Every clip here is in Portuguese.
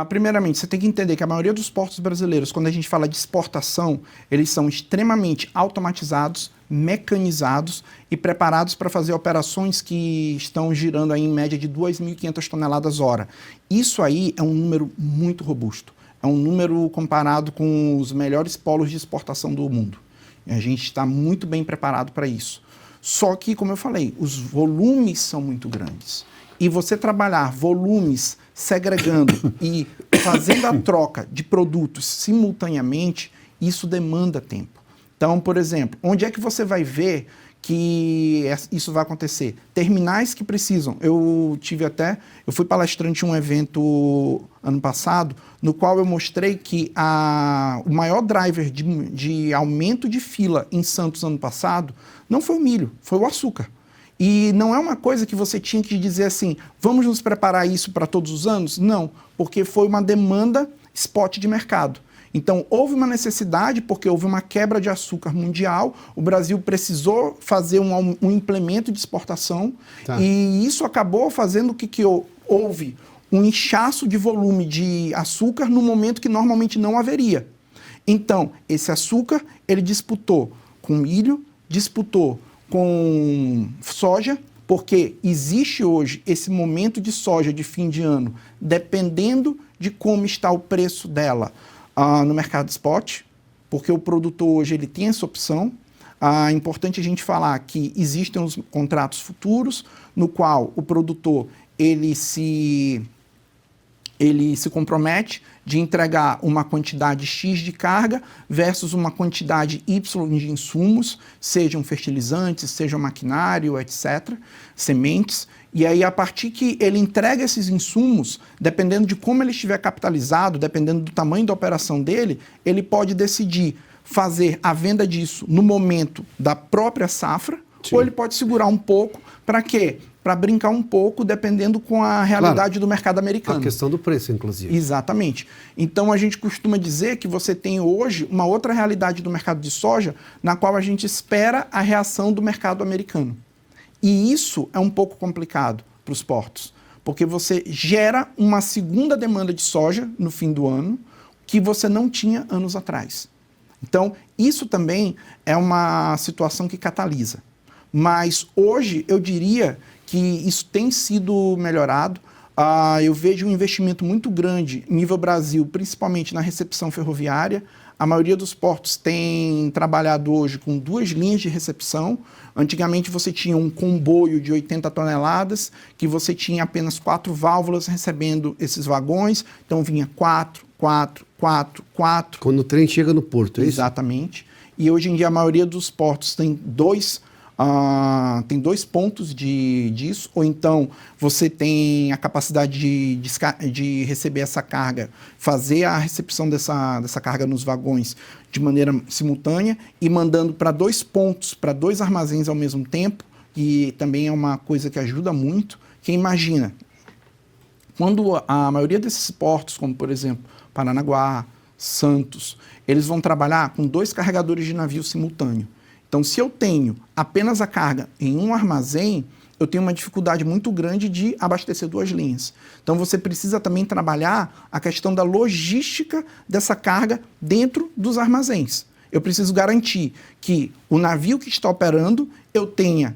Primeiramente, você tem que entender que a maioria dos portos brasileiros, quando a gente fala de exportação, eles são extremamente automatizados, mecanizados e preparados para fazer operações que estão girando aí em média de 2.500 toneladas hora. Isso aí é um número muito robusto. É um número comparado com os melhores polos de exportação do mundo. A gente está muito bem preparado para isso. Só que, como eu falei, os volumes são muito grandes. E você trabalhar volumes segregando e fazendo a troca de produtos simultaneamente, isso demanda tempo. Então, por exemplo, onde é que você vai ver que isso vai acontecer? Terminais que precisam. Eu fui palestrante em um evento ano passado, no qual eu mostrei que o maior driver de aumento de fila em Santos ano passado não foi o milho, foi o açúcar. E não é uma coisa que você tinha que dizer assim, vamos nos preparar isso para todos os anos? Não, porque foi uma demanda spot de mercado. Então, houve uma necessidade, porque houve uma quebra de açúcar mundial, o Brasil precisou fazer um implemento de exportação, e isso acabou fazendo que houve um inchaço de volume de açúcar no momento que normalmente não haveria. Então, esse açúcar, ele disputou com milho, disputou com soja, porque existe hoje esse momento de soja de fim de ano, dependendo de como está o preço dela no mercado spot, porque o produtor hoje ele tem essa opção. É importante a gente falar que existem os contratos futuros, no qual o produtor ele se compromete de entregar uma quantidade X de carga versus uma quantidade Y de insumos, sejam fertilizantes, sejam maquinário, etc., sementes. E aí, a partir que ele entrega esses insumos, dependendo de como ele estiver capitalizado, dependendo do tamanho da operação dele, ele pode decidir fazer a venda disso no momento da própria safra, ou ele pode segurar um pouco. Para quê? Para brincar um pouco, dependendo com a realidade do mercado americano. A questão do preço, inclusive. Exatamente. Então, a gente costuma dizer que você tem hoje uma outra realidade do mercado de soja, na qual a gente espera a reação do mercado americano. E isso é um pouco complicado para os portos, porque você gera uma segunda demanda de soja no fim do ano que você não tinha anos atrás. Então, isso também é uma situação que catalisa. Mas hoje eu diria que isso tem sido melhorado. Eu vejo um investimento muito grande nível Brasil, principalmente na recepção ferroviária. A maioria dos portos tem trabalhado hoje com 2 linhas de recepção. Antigamente você tinha um comboio de 80 toneladas, que você tinha apenas 4 válvulas recebendo esses vagões. Então vinha 4. Quando o trem chega no porto, é isso? Exatamente. E hoje em dia a maioria dos portos tem dois pontos disso, ou então você tem a capacidade de receber essa carga, fazer a recepção dessa carga nos vagões de maneira simultânea e mandando para 2 pontos, para 2 armazéns ao mesmo tempo, e também é uma coisa que ajuda muito. Que imagina, quando a maioria desses portos, como por exemplo Paranaguá, Santos, eles vão trabalhar com 2 carregadores de navio simultâneo. Então, se eu tenho apenas a carga em um armazém, eu tenho uma dificuldade muito grande de abastecer 2 linhas. Então, você precisa também trabalhar a questão da logística dessa carga dentro dos armazéns. Eu preciso garantir que o navio que está operando, eu tenha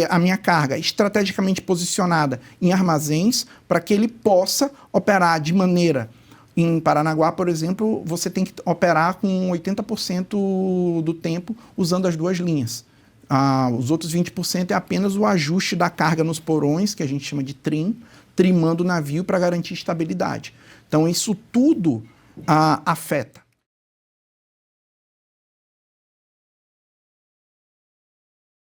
a minha carga estrategicamente posicionada em armazéns para que ele possa operar de maneira... Em Paranaguá, por exemplo, você tem que operar com 80% do tempo usando as 2 linhas. Os outros 20% é apenas o ajuste da carga nos porões, que a gente chama de trimando o navio para garantir estabilidade. Então, isso tudo afeta.